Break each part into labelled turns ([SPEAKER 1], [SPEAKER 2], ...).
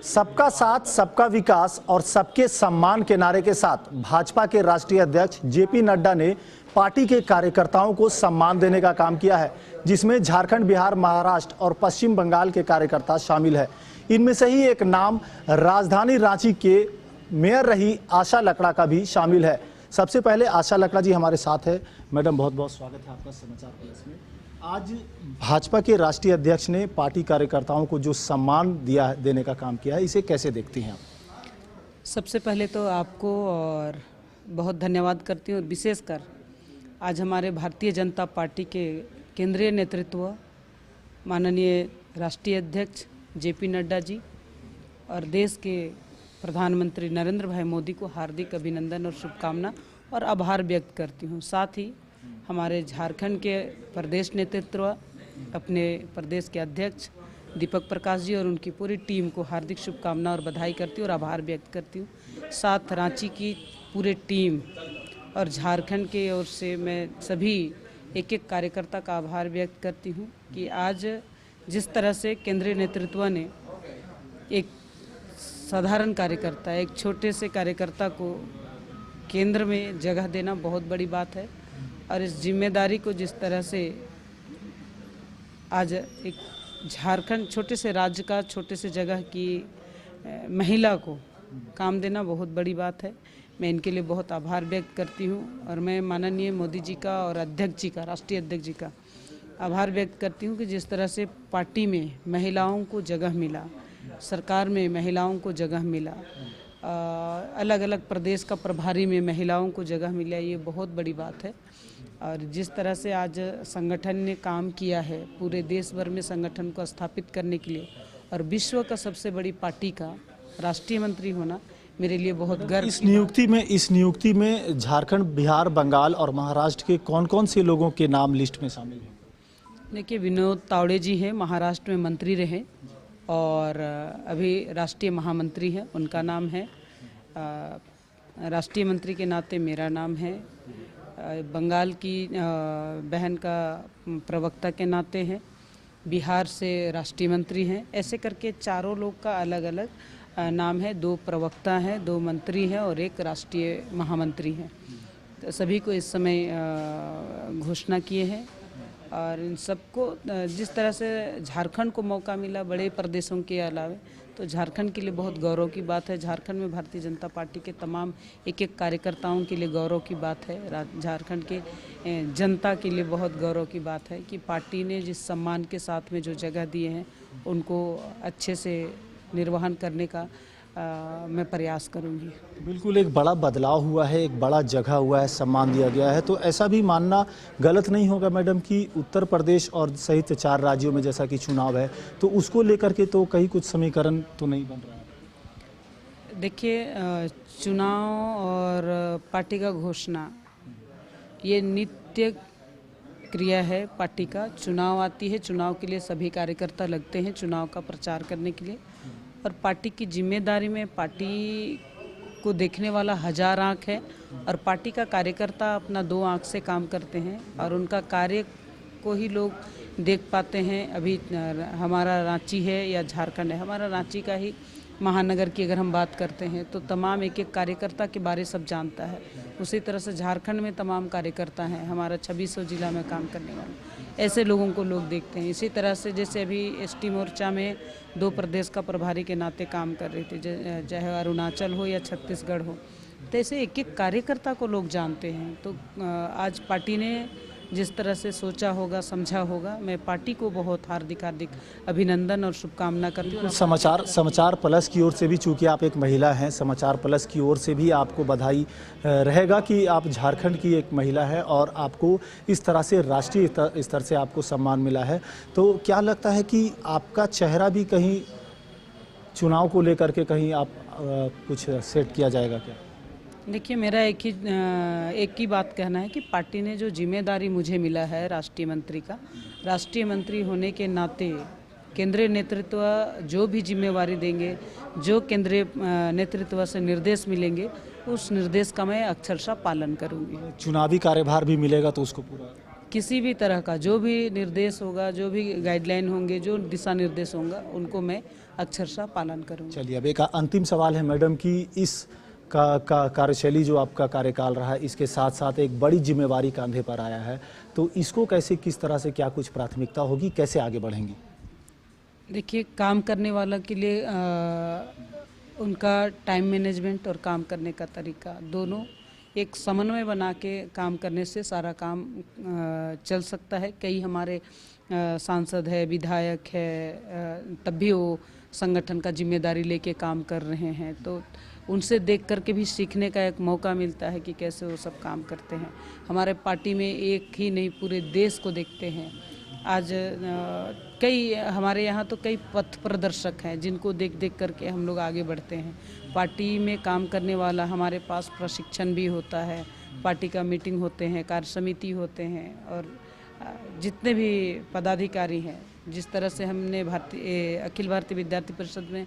[SPEAKER 1] सबका साथ, सबका विकास और सबके सम्मान के नारे के साथ भाजपा के राष्ट्रीय अध्यक्ष जेपी नड्डा ने पार्टी के कार्यकर्ताओं को सम्मान देने का काम किया है, जिसमें झारखंड, बिहार, महाराष्ट्र और पश्चिम बंगाल के कार्यकर्ता शामिल है। इनमें से ही एक नाम राजधानी रांची के मेयर रही आशा लकड़ा का भी शामिल है। सबसे पहले आशा लकड़ा जी हमारे साथ है। मैडम, बहुत बहुत स्वागत है आपका समाचार प्लस में। आज भाजपा के राष्ट्रीय अध्यक्ष ने पार्टी कार्यकर्ताओं को जो सम्मान देने का काम किया है, इसे कैसे देखती हैं आप?
[SPEAKER 2] सबसे पहले तो आपको और बहुत धन्यवाद करती हूँ। विशेषकर आज हमारे भारतीय जनता पार्टी के केंद्रीय नेतृत्व, माननीय राष्ट्रीय अध्यक्ष जेपी नड्डा जी और देश के प्रधानमंत्री नरेंद्र भाई मोदी को हार्दिक अभिनंदन और शुभकामना और आभार व्यक्त करती हूँ। साथ ही हमारे झारखंड के प्रदेश नेतृत्व, अपने प्रदेश के अध्यक्ष दीपक प्रकाश जी और उनकी पूरी टीम को हार्दिक शुभकामना और बधाई करती हूँ और आभार व्यक्त करती हूँ। साथ रांची की पूरी टीम और झारखंड के ओर से मैं सभी एक एक कार्यकर्ता का आभार व्यक्त करती हूँ कि आज जिस तरह से केंद्रीय नेतृत्व ने एक साधारण कार्यकर्ता, एक छोटे से कार्यकर्ता को केंद्र में जगह देना बहुत बड़ी बात है और इस जिम्मेदारी को जिस तरह से आज एक झारखंड छोटे से राज्य का, छोटे से जगह की महिला को काम देना बहुत बड़ी बात है। मैं इनके लिए बहुत आभार व्यक्त करती हूँ और मैं माननीय मोदी जी का और अध्यक्ष जी का, राष्ट्रीय अध्यक्ष जी का आभार व्यक्त करती हूँ कि जिस तरह से पार्टी में महिलाओं को जगह मिला, सरकार में महिलाओं को जगह मिला, अलग अलग प्रदेश का प्रभारी में महिलाओं को जगह मिला, ये बहुत बड़ी बात है। और जिस तरह से आज संगठन ने काम किया है पूरे देश भर में संगठन को स्थापित करने के लिए और विश्व का सबसे बड़ी पार्टी का राष्ट्रीय मंत्री होना मेरे लिए बहुत गर्व।
[SPEAKER 1] इस नियुक्ति में झारखंड, बिहार, बंगाल और महाराष्ट्र के कौन कौन से लोगों के नाम लिस्ट में शामिल हैं?
[SPEAKER 2] देखिए, विनोद तावड़े जी हैं, महाराष्ट्र में मंत्री रहे और अभी राष्ट्रीय महामंत्री हैं, उनका नाम है। राष्ट्रीय मंत्री के नाते मेरा नाम है। बंगाल की बहन का प्रवक्ता के नाते हैं। बिहार से राष्ट्रीय मंत्री हैं। ऐसे करके चारों लोग का अलग अलग नाम है। 2 प्रवक्ता हैं, 2 मंत्री हैं और 1 राष्ट्रीय महामंत्री हैं। तो सभी को इस समय घोषणा किए हैं और इन सबको जिस तरह से झारखंड को मौका मिला बड़े प्रदेशों के अलावे, तो झारखंड के लिए बहुत गौरव की बात है। झारखंड में भारतीय जनता पार्टी के तमाम एक एक कार्यकर्ताओं के लिए गौरव की बात है। झारखंड के जनता के लिए बहुत गौरव की बात है कि पार्टी ने जिस सम्मान के साथ में जो जगह दिए हैं उनको अच्छे से निर्वहन करने का मैं प्रयास करूंगी।
[SPEAKER 1] बिल्कुल, एक बड़ा बदलाव हुआ है, एक बड़ा जगह हुआ है, सम्मान दिया गया है। तो ऐसा भी मानना गलत नहीं होगा मैडम कि उत्तर प्रदेश और सहित 4 राज्यों में जैसा कि चुनाव है तो उसको लेकर के तो कहीं कुछ समीकरण तो नहीं बन रहा है?
[SPEAKER 2] देखिए, चुनाव और पार्टी का घोषणा ये नित्य क्रिया है पार्टी का। चुनाव आती है, चुनाव के लिए सभी कार्यकर्ता लगते हैं चुनाव का प्रचार करने के लिए और पार्टी की जिम्मेदारी में पार्टी को देखने वाला 1000 आँख है और पार्टी का कार्यकर्ता अपना 2 आँख से काम करते हैं और उनका कार्य को ही लोग देख पाते हैं। अभी हमारा रांची है या झारखंड है, हमारा रांची का ही महानगर की अगर हम बात करते हैं तो तमाम एक एक कार्यकर्ता के बारे सब जानता है। उसी तरह से झारखंड में तमाम कार्यकर्ता हैं, हमारा 2600 जिला में काम करने वाले, ऐसे लोगों को लोग देखते हैं। इसी तरह से जैसे अभी एसटी मोर्चा में 2 प्रदेश का प्रभारी के नाते काम कर रहे थे, चाहे अरुणाचल हो या छत्तीसगढ़ हो, तो ऐसे एक एक कार्यकर्ता को लोग जानते हैं। तो आज पार्टी ने जिस तरह से सोचा होगा, समझा होगा, मैं पार्टी को बहुत हार्दिक अभिनंदन और शुभकामना करती हूँ।
[SPEAKER 1] समाचार प्लस की ओर से भी, चूंकि आप एक महिला हैं, समाचार प्लस की ओर से भी आपको बधाई रहेगा कि आप झारखंड की एक महिला है और आपको इस तरह से राष्ट्रीय स्तर से आपको सम्मान मिला है। तो क्या लगता है कि आपका चेहरा भी कहीं चुनाव को लेकर के कहीं आप कुछ सेट किया जाएगा क्या?
[SPEAKER 2] देखिए, मेरा एक ही बात कहना है कि पार्टी ने जो जिम्मेदारी मुझे मिला है राष्ट्रीय मंत्री का, राष्ट्रीय मंत्री होने के नाते केंद्रीय नेतृत्व जो भी जिम्मेवारी देंगे, जो केंद्रीय नेतृत्व से निर्देश मिलेंगे, उस निर्देश का मैं अक्षरशः पालन करूंगी।
[SPEAKER 1] चुनावी कार्यभार भी मिलेगा तो उसको पूरा
[SPEAKER 2] किसी भी तरह का जो भी निर्देश होगा, जो भी गाइडलाइन होंगे, जो दिशा निर्देश होंगे, उनको मैं अक्षरशः पालन करूँगी।
[SPEAKER 1] चलिए, अब एक अंतिम सवाल है मैडम कि इस कार्यशैली जो आपका कार्यकाल रहा है, इसके साथ साथ एक बड़ी जिम्मेवारी कंधे पर आया है, तो इसको कैसे, किस तरह से, क्या कुछ प्राथमिकता होगी, कैसे आगे बढ़ेंगी?
[SPEAKER 2] देखिए, काम करने वाला के लिए उनका टाइम मैनेजमेंट और काम करने का तरीका दोनों एक समन्वय बना के काम करने से सारा काम चल सकता है। कई हमारे सांसद है, विधायक है, तब भी वो संगठन का जिम्मेदारी लेके काम कर रहे हैं, तो उनसे देख करके भी सीखने का एक मौका मिलता है कि कैसे वो सब काम करते हैं। हमारे पार्टी में एक ही नहीं, पूरे देश को देखते हैं। आज कई हमारे यहाँ तो कई पथ प्रदर्शक हैं जिनको देख देख करके हम लोग आगे बढ़ते हैं। पार्टी में काम करने वाला, हमारे पास प्रशिक्षण भी होता है, पार्टी का मीटिंग होते हैं, कार्य समिति होते हैं, और जितने भी पदाधिकारी हैं, जिस तरह से हमने अखिल भारतीय विद्यार्थी परिषद में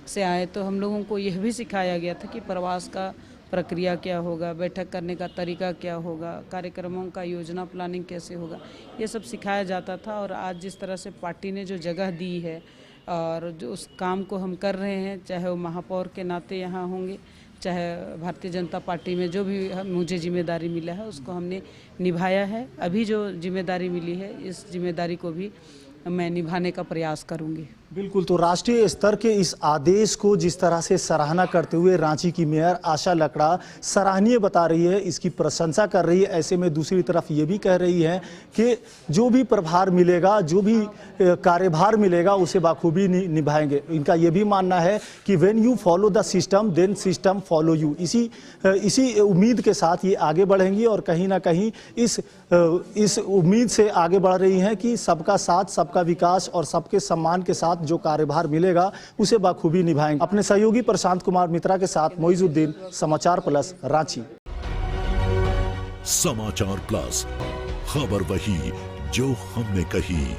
[SPEAKER 2] से आए, तो हम लोगों को यह भी सिखाया गया था कि प्रवास का प्रक्रिया क्या होगा, बैठक करने का तरीका क्या होगा, कार्यक्रमों का योजना प्लानिंग कैसे होगा, ये सब सिखाया जाता था। और आज जिस तरह से पार्टी ने जो जगह दी है और जो उस काम को हम कर रहे हैं, चाहे वो महापौर के नाते यहाँ होंगे, चाहे भारतीय जनता पार्टी में जो भी मुझे जिम्मेदारी मिला है उसको हमने निभाया है। अभी जो जिम्मेदारी मिली है, इस जिम्मेदारी को भी मैं निभाने का प्रयास करूंगी।
[SPEAKER 1] बिल्कुल, तो राष्ट्रीय स्तर के इस आदेश को जिस तरह से सराहना करते हुए रांची की मेयर आशा लकड़ा सराहनीय बता रही है, इसकी प्रशंसा कर रही है, ऐसे में दूसरी तरफ ये भी कह रही है कि जो भी प्रभार मिलेगा, जो भी कार्यभार मिलेगा, उसे बाखूबी निभाएंगे। इनका ये भी मानना है कि when you follow the system then system follow you. इसी उम्मीद के साथ ये आगे बढ़ेंगी और कहीं ना कहीं इस उम्मीद से आगे बढ़ रही हैं कि सबका साथ, सबका विकास और सबके सम्मान के साथ जो कार्यभार मिलेगा उसे बाखूबी निभाएंगे। अपने सहयोगी प्रशांत कुमार मित्रा के साथ मोइजुद्दीन, समाचार प्लस, रांची।
[SPEAKER 3] समाचार प्लस, खबर वही जो हमने कही।